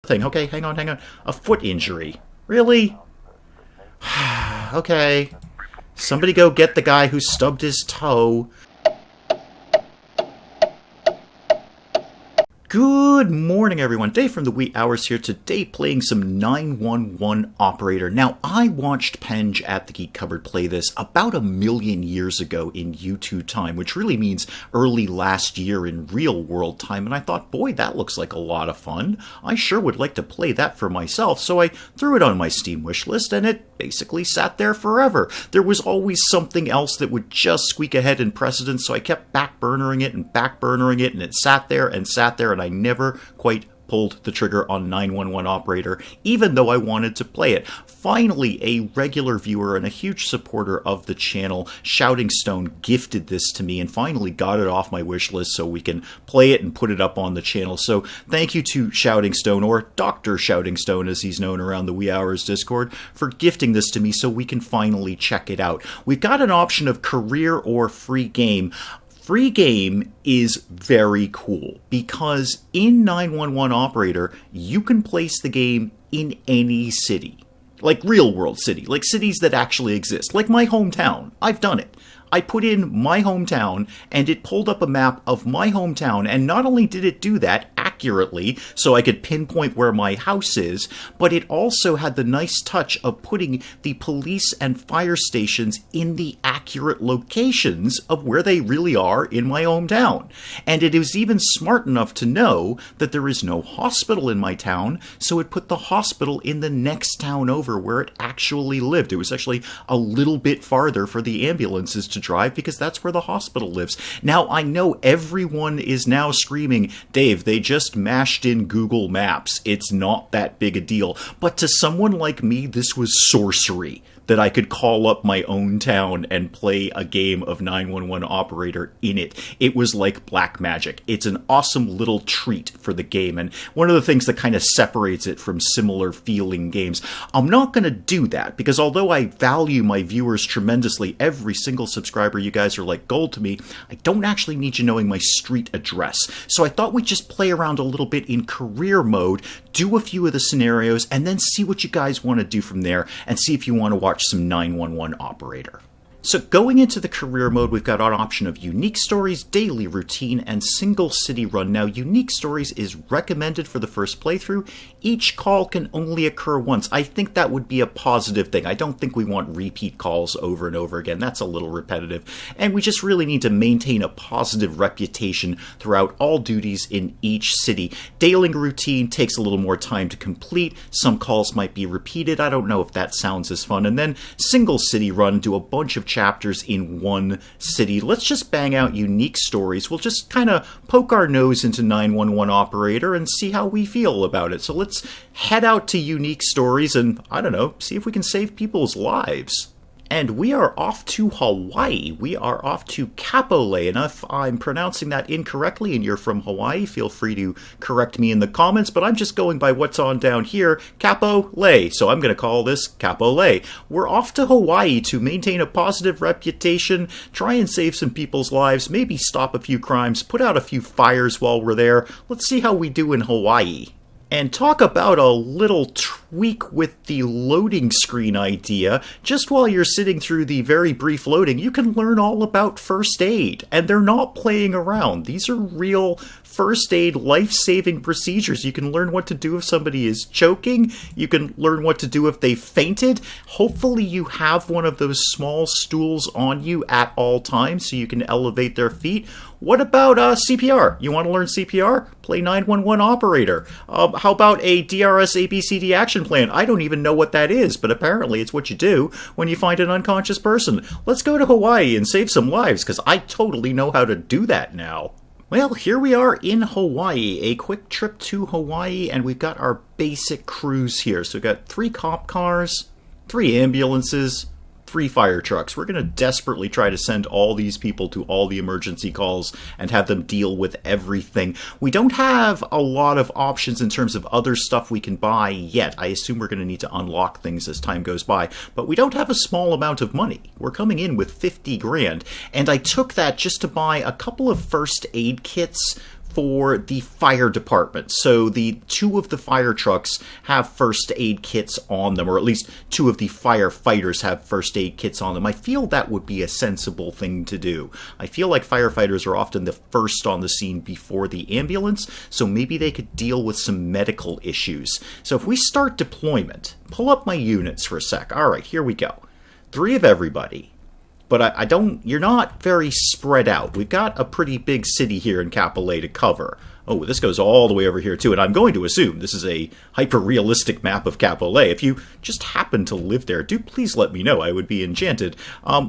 thing. Okay, hang on. A foot injury. Really? Okay. Somebody go get the guy who stubbed his toe. Good morning, everyone. Dave from the wee hours here today playing some 911 Operator. Now, I watched Penge at the Geek Cupboard play this about 1 million years ago in U2 time, which really means early last year in real world time, and I thought, boy, that looks like a lot of fun. I sure would like to play that for myself, so I threw it on my Steam wish list, and it basically sat there forever. There was always something else that would just squeak ahead in precedence, so I kept backburnering it, and it sat there, and I never quite pulled the trigger on 911 Operator, even though I wanted to play it. Finally, a regular viewer and a huge supporter of the channel, Shouting Stone, gifted this to me and finally got it off my wish list so we can play it and put it up on the channel. So thank you to Shouting Stone, or Dr. Shouting Stone as he's known around the Wee Hours Discord, for gifting this to me so we can finally check it out. We've got an option of career or free game. Free game is very cool because in 911 Operator, you can place the game in any city. Like real world city, like cities that actually exist, like my hometown. I've done it. I put in my hometown and it pulled up a map of my hometown, and not only did it do that accurately so I could pinpoint where my house is, but it also had the nice touch of putting the police and fire stations in the accurate locations of where they really are in my hometown. And it was even smart enough to know that there is no hospital in my town, so it put the hospital in the next town over where it actually lived. It was actually a little bit farther for the ambulances to drive because that's where the hospital lives. Now, I know everyone is now screaming, Dave, they just mashed in Google Maps. It's not that big a deal. But to someone like me, this was sorcery. That I could call up my own town and play a game of 911 Operator in it. It was like black magic. It's an awesome little treat for the game, and one of the things that kind of separates it from similar feeling games. I'm not going to do that, because although I value my viewers tremendously, every single subscriber, you guys are like gold to me, I don't actually need you knowing my street address. So I thought we'd just play around a little bit in career mode, do a few of the scenarios, and then see what you guys want to do from there, and see if you want to watch some 911 Operator. So going into the career mode, we've got an option of unique stories, daily routine, and single city run. Now, unique stories is recommended for the first playthrough. Each call can only occur once. I think that would be a positive thing. I don't think we want repeat calls over and over again. That's a little repetitive. And we just really need to maintain a positive reputation throughout all duties in each city. Daily routine takes a little more time to complete. Some calls might be repeated. I don't know if that sounds as fun. And then single city run, do a bunch of chapters in one city. Let's just bang out unique stories. We'll just kind of poke our nose into 911 Operator and see how we feel about it. So let's head out to unique stories and, I don't know, see if we can save people's lives. And we are off to Hawaii. We are off to Kapolei. And if I'm pronouncing that incorrectly and you're from Hawaii, feel free to correct me in the comments, but I'm just going by what's on down here, Kapolei. So I'm going to call this Kapolei. We're off to Hawaii to maintain a positive reputation, try and save some people's lives, maybe stop a few crimes, put out a few fires while we're there. Let's see how we do in Hawaii. And talk about a little tweak with the loading screen idea. Just while you're sitting through the very brief loading, you can learn all about first aid. And they're not playing around. These are real first aid, life-saving procedures. You can learn what to do if somebody is choking. You can learn what to do if they fainted. Hopefully you have one of those small stools on you at all times so you can elevate their feet. What about CPR? You want to learn CPR? Play 911 Operator. How about a DRS ABCD action plan? I don't even know what that is, but apparently it's what you do when you find an unconscious person. Let's go to Hawaii and save some lives, because I totally know how to do that now. Well, here we are in Hawaii, a quick trip to Hawaii, and we've got our basic crews here. So we've got 3 cop cars, 3 ambulances, 3 fire trucks. We're going to desperately try to send all these people to all the emergency calls and have them deal with everything. We don't have a lot of options in terms of other stuff we can buy yet. I assume we're going to need to unlock things as time goes by, but we don't have a small amount of money. We're coming in with 50 grand, and I took that just to buy a couple of first aid kits for the fire department. So the 2 of the fire trucks have first aid kits on them, or at least 2 of the firefighters have first aid kits on them. I feel that would be a sensible thing to do. I feel like firefighters are often the first on the scene before the ambulance, so maybe they could deal with some medical issues. So if we start deployment, pull up my units for a sec. All right, here we go. 3 of everybody. But you're not very spread out. We've got a pretty big city here in Capilé to cover. Oh, this goes all the way over here too, and I'm going to assume this is a hyper-realistic map of Capilé. If you just happen to live there, do please let me know. I would be enchanted.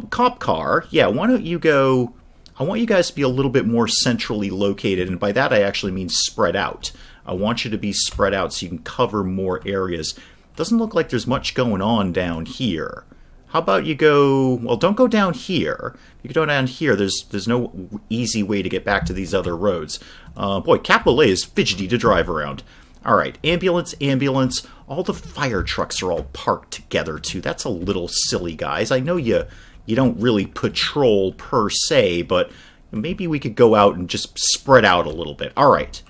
Cop car, yeah, why don't you go... I want you guys to be a little bit more centrally located, and by that I actually mean spread out. I want you to be spread out so you can cover more areas. Doesn't look like there's much going on down here. How about you go... Well, don't go down here. If you go down here, there's no easy way to get back to these other roads. Boy, Capilé is fidgety to drive around. All right, ambulance, ambulance. All the fire trucks are all parked together, too. That's a little silly, guys. I know you don't really patrol per se, but maybe we could go out and just spread out a little bit. All right.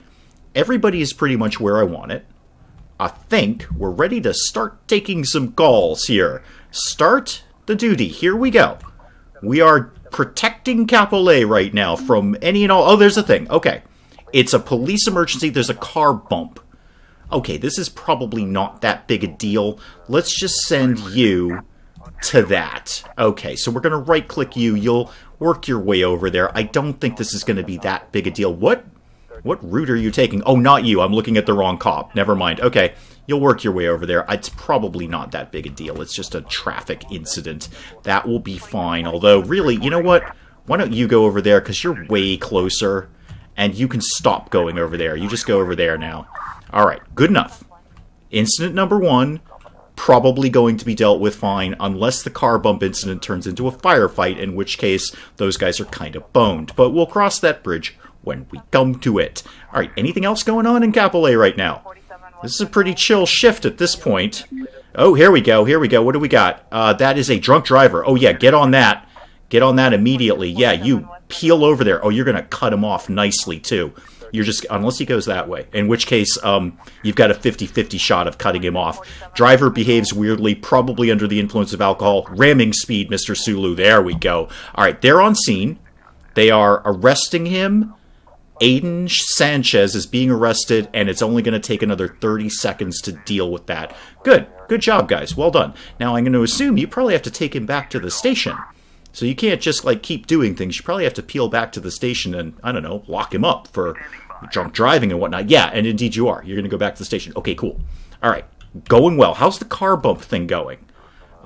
Everybody is pretty much where I want it. I think we're ready to start taking some calls here. Start the duty. Here we go. We are protecting Capilé right now from any and all... Oh, there's a thing. Okay. It's a police emergency. There's a car bump. Okay, this is probably not that big a deal. Let's just send you to that. Okay, so we're going to right-click you. You'll work your way over there. I don't think this is going to be that big a deal. What route are you taking? Oh, not you. I'm looking at the wrong cop. Never mind. Okay, you'll work your way over there. It's probably not that big a deal. It's just a traffic incident. That will be fine. Although, really, you know what? Why don't you go over there, because you're way closer, and you can stop going over there. You just go over there now. All right, good enough. Incident number 1, probably going to be dealt with fine, unless the car bump incident turns into a firefight, in which case those guys are kind of boned. But we'll cross that bridge when we come to it. All right, anything else going on in Capilé right now? This is a pretty chill shift at this point. Oh, here we go, here we go. What do we got? That is a drunk driver. Oh, yeah, get on that. Get on that immediately. Yeah, you peel over there. Oh, you're going to cut him off nicely, too. You're just... Unless he goes that way. In which case, you've got a 50-50 shot of cutting him off. Driver behaves weirdly, probably under the influence of alcohol. Ramming speed, Mr. Sulu. There we go. All right, they're on scene. They are arresting him. Aiden Sanchez is being arrested, and it's only going to take another 30 seconds to deal with that. Good. Good job, guys. Well done. Now, I'm going to assume you probably have to take him back to the station. So you can't just, keep doing things. You probably have to peel back to the station and, I don't know, lock him up for drunk driving and whatnot. Yeah, and indeed you are. You're going to go back to the station. Okay, cool. All right. Going well. How's the car bump thing going?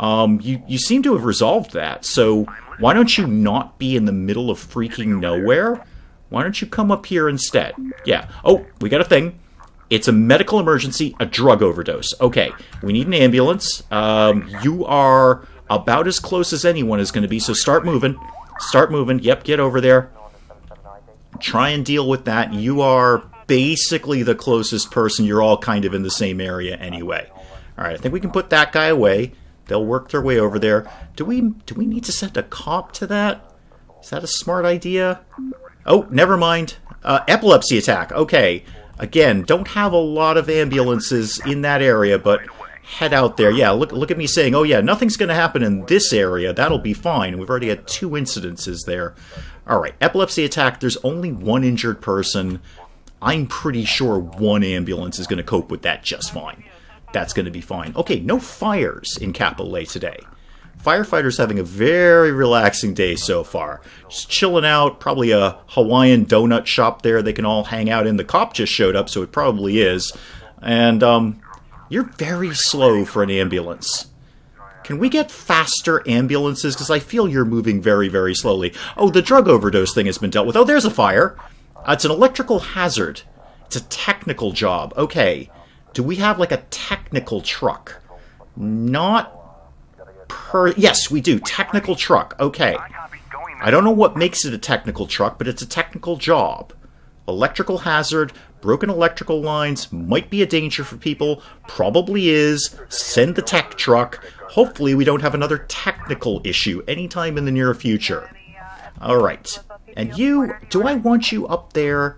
You seem to have resolved that, so why don't you not be in the middle of freaking nowhere? Why don't you come up here instead? Yeah. Oh, we got a thing. It's a medical emergency, a drug overdose. Okay, we need an ambulance. You are about as close as anyone is going to be, so start moving. Start moving. Yep, get over there. Try and deal with that. You are basically the closest person. You're all kind of in the same area anyway. All right, I think we can put that guy away. They'll work their way over there. Do we need to send a cop to that? Is that a smart idea? Oh, never mind. Epilepsy attack. Okay. Again, don't have a lot of ambulances in that area, but head out there. Yeah, look at me saying, oh yeah, nothing's going to happen in this area. That'll be fine. We've already had 2 incidences there. All right, epilepsy attack. There's only 1 injured person. I'm pretty sure 1 ambulance is going to cope with that just fine. That's going to be fine. Okay, no fires in Capilé today. Firefighters having a very relaxing day so far. Just chilling out, probably a Hawaiian donut shop there they can all hang out in. The cop just showed up, so it probably is. And, you're very slow for an ambulance. Can we get faster ambulances? Because I feel you're moving very, very slowly. Oh, the drug overdose thing has been dealt with. Oh, there's a fire. It's an electrical hazard. It's a technical job. Okay. Do we have, a technical truck? Not... Yes, we do. Technical truck. Okay. I don't know what makes it a technical truck, but it's a technical job. Electrical hazard, broken electrical lines, might be a danger for people, probably is. Send the tech truck. Hopefully we don't have another technical issue anytime in the near future. Alright. And you, do I want you up there?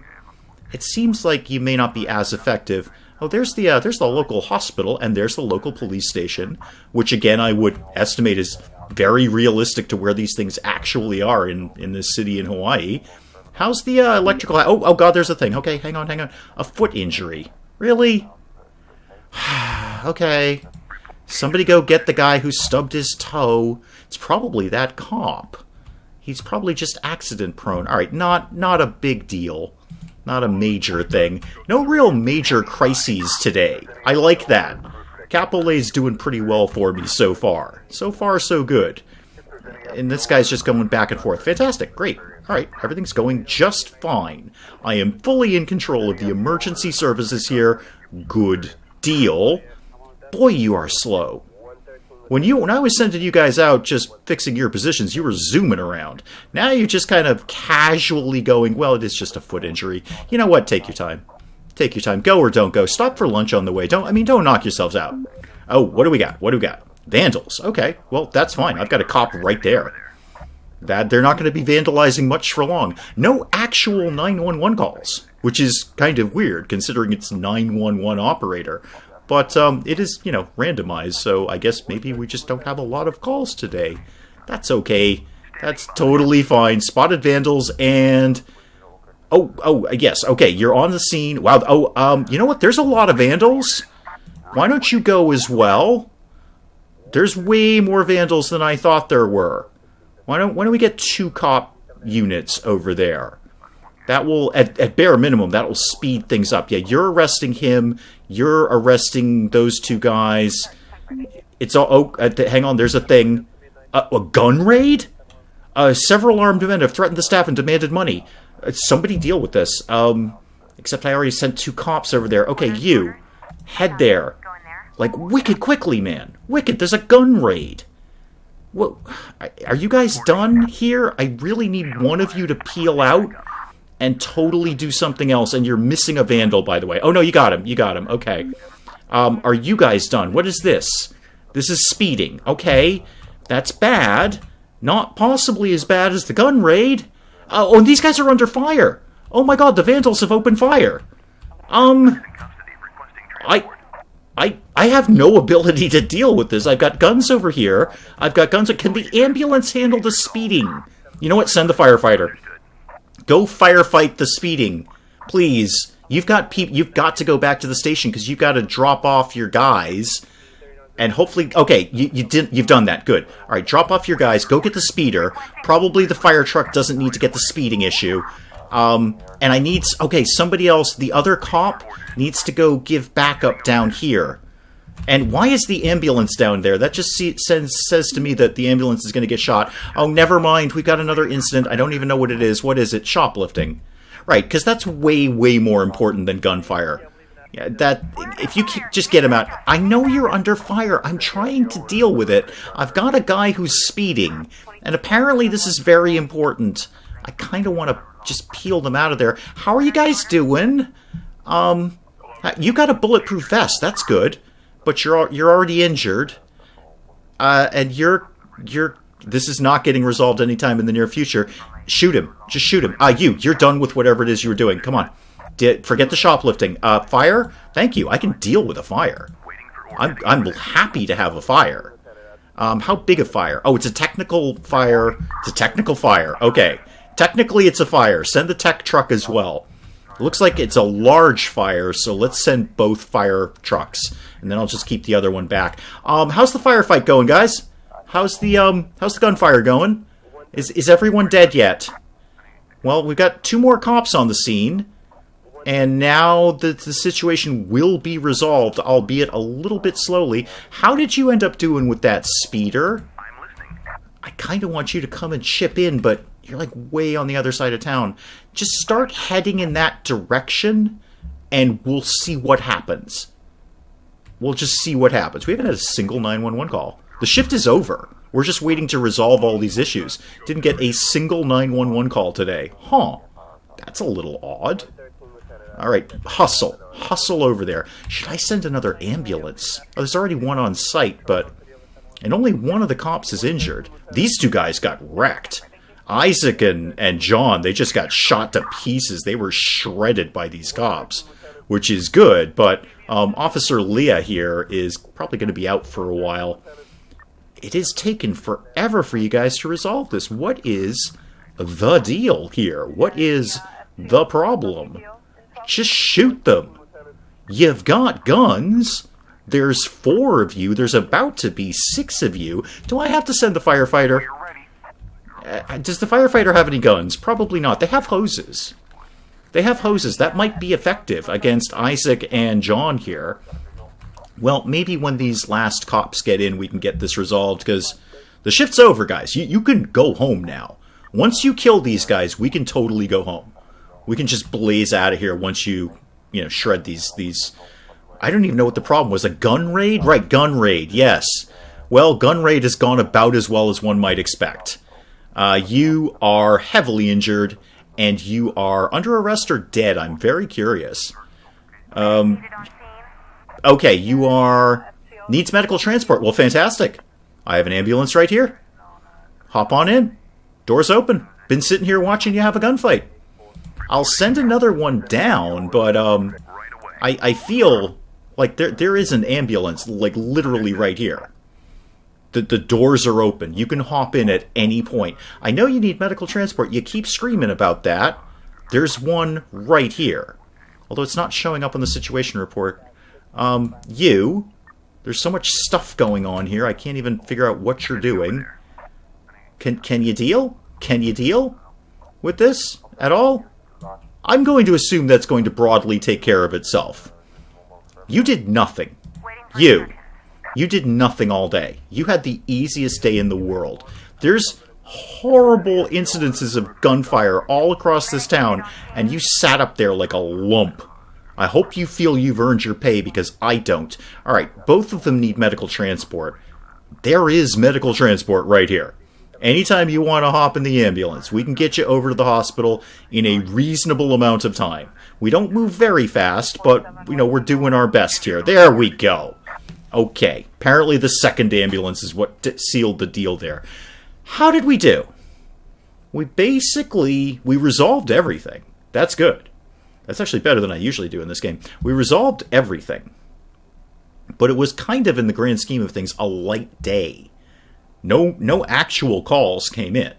it seems like you may not be as effective. Oh, there's the local hospital, and there's the local police station, which again I would estimate is very realistic to where these things actually are in this city in Hawaii. How's the electrical... Oh god, there's a thing. Okay, hang on. A foot injury. Really? Okay. Somebody go get the guy who stubbed his toe. It's probably that cop. He's probably just accident prone. Alright, not a big deal. Not a major thing. No real major crises today. I like that. Capole's doing pretty well for me so far. So far, so good. And this guy's just going back and forth. Fantastic. Great. Alright, everything's going just fine. I am fully in control of the emergency services here. Good deal. Boy, you are slow. When I was sending you guys out just fixing your positions, you were zooming around. Now you're just kind of casually going, well, it is just a foot injury. You know what? Take your time. Take your time. Go or don't go. Stop for lunch on the way. Don't knock yourselves out. Oh, what do we got? Vandals. Okay, well, that's fine. I've got a cop right there. That they're not going to be vandalizing much for long. No actual 911 calls, which is kind of weird considering it's 911 operator. But it is, randomized, so I guess maybe we just don't have a lot of calls today. That's okay. That's totally fine. Spotted vandals and... Oh, yes, okay, you're on the scene. Wow, you know what? There's a lot of vandals. Why don't you go as well? There's way more vandals than I thought there were. Why don't we get 2 cop units over there? That will, at bare minimum, that will speed things up. Yeah, you're arresting him. You're arresting those 2 guys. It's all... hang on, there's a thing. A gun raid? Several armed men have threatened the staff and demanded money. Somebody deal with this. Except I already sent 2 cops over there. Okay, you. Head there. Like, wicked quickly, man. Wicked, there's a gun raid. What? Are you guys done here? I really need one of you to peel out and totally do something else, and you're missing a vandal, by the way. Oh, no, you got him, okay. Are you guys done? What is this? This is speeding. Okay, that's bad. Not possibly as bad as the gun raid. Oh, and these guys are under fire. Oh my god, the vandals have opened fire. I have no ability to deal with this. I've got guns over here. I've got guns. Can the ambulance handle the speeding? You know what? Send the firefighter. Go firefight the speeding, please. You've got to go back to the station because you've got to drop off your guys, and hopefully, okay, you've done that. Good. All right, drop off your guys. Go get the speeder. Probably the fire truck doesn't need to get the speeding issue. And I need somebody else. The other cop needs to go give backup down here. And why is the ambulance down there? That just says to me that the ambulance is going to get shot. Oh, never mind. We've got another incident. I don't even know what it is. What is it? Shoplifting. Right, because that's way, way more important than gunfire. Yeah, if you just get him out. I know you're under fire. I'm trying to deal with it. I've got a guy who's speeding. And apparently this is very important. I kind of want to just peel them out of there. How are you guys doing? You got a bulletproof vest. That's good. But you're already injured, and this is not getting resolved anytime in the near future. Shoot him. Just shoot him. You're done with whatever it is you were doing. Come on. Forget the shoplifting. Fire? Thank you. I can deal with a fire. I'm happy to have a fire. How big a fire? Oh, it's a technical fire. It's a technical fire. Okay. Technically, it's a fire. Send the tech truck as well. It looks like it's a large fire, so let's send both fire trucks. And then I'll just keep the other one back. How's the firefight going, guys? How's the gunfire going? Is everyone dead yet? Well, we've got 2 more cops on the scene. And now the situation will be resolved, albeit a little bit slowly. How did you end up doing with that speeder? I kind of want you to come and chip in, but you're like way on the other side of town. Just start heading in that direction, and we'll see what happens. We'll just see what happens. We haven't had a single 911 call. The shift is over. We're just waiting to resolve all these issues. Didn't get a single 911 call today. Huh. That's a little odd. All right, hustle. Hustle over there. Should I send another ambulance? Oh, there's already one on site, but... And only one of the cops is injured. These 2 guys got wrecked. Isaac and John, they just got shot to pieces. They were shredded by these cops, which is good, but Officer Leah here is probably going to be out for a while. It has taken forever for you guys to resolve this. What is the deal here? What is the problem? Just shoot them. You've got guns. There's 4 of you. There's about to be 6 of you. Do I have to send the firefighter? Does the firefighter have any guns? Probably not. They have hoses. They have hoses. That might be effective against Isaac and John here. Well, maybe when these last cops get in, we can get this resolved, because the shift's over, guys. You can go home now. Once you kill these guys, we can totally go home. We can just blaze out of here once you shred these... I don't even know what the problem was. A gun raid? Right, gun raid, yes. Well, gun raid has gone about as well as one might expect. You are heavily injured, and you are under arrest or dead. I'm very curious. Okay, you are... Needs medical transport. Well, fantastic. I have an ambulance right here. Hop on in. Door's open. Been sitting here watching you have a gunfight. I'll send another one down, but I feel like there is an ambulance, like, literally right here. The doors are open. You can hop in at any point. I know you need medical transport. You keep screaming about that. There's one right here. Although it's not showing up on the situation report. There's so much stuff going on here, I can't even figure out what you're doing. Can you deal? Can you deal with this at all? I'm going to assume that's going to broadly take care of itself. You did nothing. You did nothing all day. You had the easiest day in the world. There's horrible incidences of gunfire all across this town, and you sat up there like a lump. I hope you feel you've earned your pay, because I don't. Alright, both of them need medical transport. There is medical transport right here. Anytime you want to hop in the ambulance, we can get you over to the hospital in a reasonable amount of time. We don't move very fast, but, we're doing our best here. There we go. Okay, apparently the second ambulance is what sealed the deal there. How did we do? We resolved everything. That's good. That's actually better than I usually do in this game. We resolved everything. But it was kind of, in the grand scheme of things, a light day. No actual calls came in.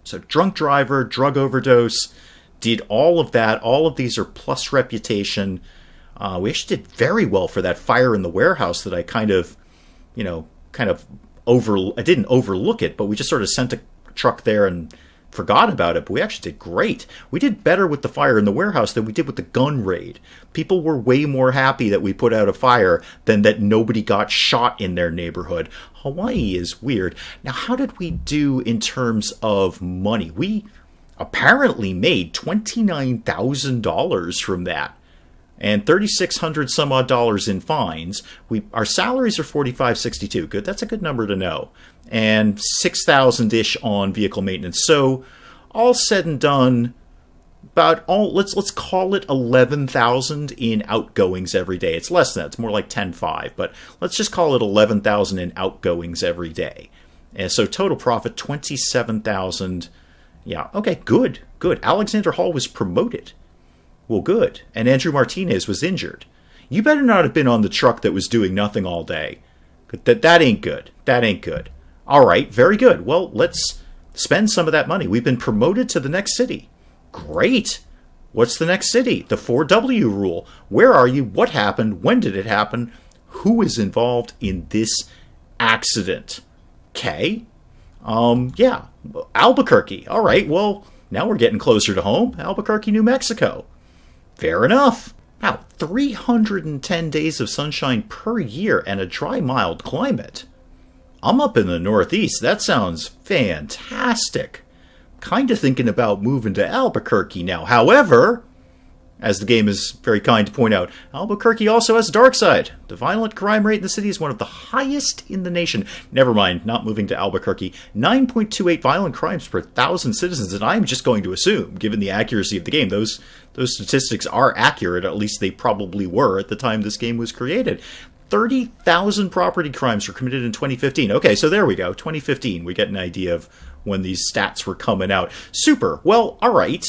So drunk driver, drug overdose, did all of that. All of these are plus reputation. We actually did very well for that fire in the warehouse that I I didn't overlook it, but we just sort of sent a truck there and forgot about it, but we actually did great. We did better with the fire in the warehouse than we did with the gun raid. People were way more happy that we put out a fire than that nobody got shot in their neighborhood. Hawaii is weird. Now, how did we do in terms of money? We apparently made $29,000 from that, and $3,600 some odd dollars in fines. Our salaries are $45.62. Good, that's a good number to know. And $6,000-ish on vehicle maintenance. So, all said and done, let's call it $11,000 in outgoings every day. It's less than that. It's more like $10,500, but let's just call it $11,000 in outgoings every day. And so total profit $27,000. Yeah, okay, good. Alexander Hall was promoted. Well, good. And Andrew Martinez was injured. You better not have been on the truck that was doing nothing all day. That ain't good. That ain't good. All right, very good. Well, let's spend some of that money. We've been promoted to the next city. Great. What's the next city? The 4W rule. Where are you? What happened? When did it happen? Who is involved in this accident? Okay. Yeah. Albuquerque. All right, well, now we're getting closer to home. Albuquerque, New Mexico. Fair enough. Now, 310 days of sunshine per year and a dry, mild climate. I'm up in the Northeast. That sounds fantastic. Kind of thinking about moving to Albuquerque now. However, as the game is very kind to point out, Albuquerque also has a dark side. The violent crime rate in the city is one of the highest in the nation. Never mind, not moving to Albuquerque. 9.28 violent crimes per 1,000 citizens, and I'm just going to assume, given the accuracy of the game, those statistics are accurate. At least they probably were at the time this game was created. 30,000 property crimes were committed in 2015. Okay, so there we go. 2015, we get an idea of when these stats were coming out. Super. Well, all right.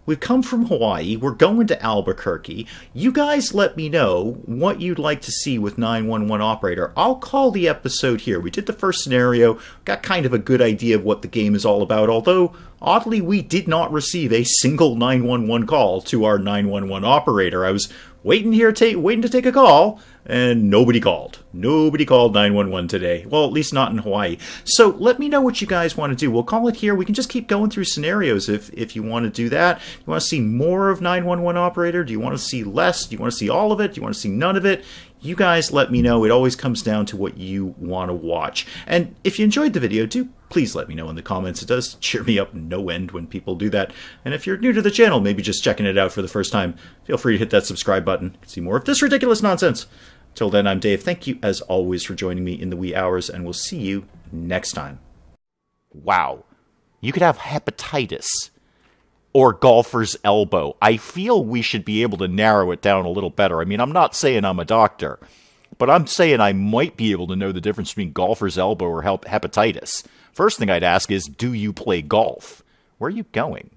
We've come from Hawaii. We're going to Albuquerque. You guys let me know what you'd like to see with 911 Operator. I'll call the episode here. We did the first scenario, got kind of a good idea of what the game is all about, although, oddly, we did not receive a single 911 call to our 911 Operator. I was waiting to take a call, and nobody called. Nobody called 911 today. Well, at least not in Hawaii. So let me know what you guys want to do. We'll call it here. We can just keep going through scenarios if you want to do that. You want to see more of 911 Operator? Do you want to see less? Do you want to see all of it? Do you want to see none of it? You guys let me know. It always comes down to what you want to watch. And if you enjoyed the video, please let me know in the comments. It does cheer me up no end when people do that. And if you're new to the channel, maybe just checking it out for the first time, feel free to hit that subscribe button to see more of this ridiculous nonsense. Till then, I'm Dave. Thank you, as always, for joining me in the wee hours, and we'll see you next time. Wow. You could have hepatitis. Or golfer's elbow. I feel we should be able to narrow it down a little better. I mean, I'm not saying I'm a doctor, but I'm saying I might be able to know the difference between golfer's elbow or hepatitis. First thing I'd ask is, do you play golf? Where are you going?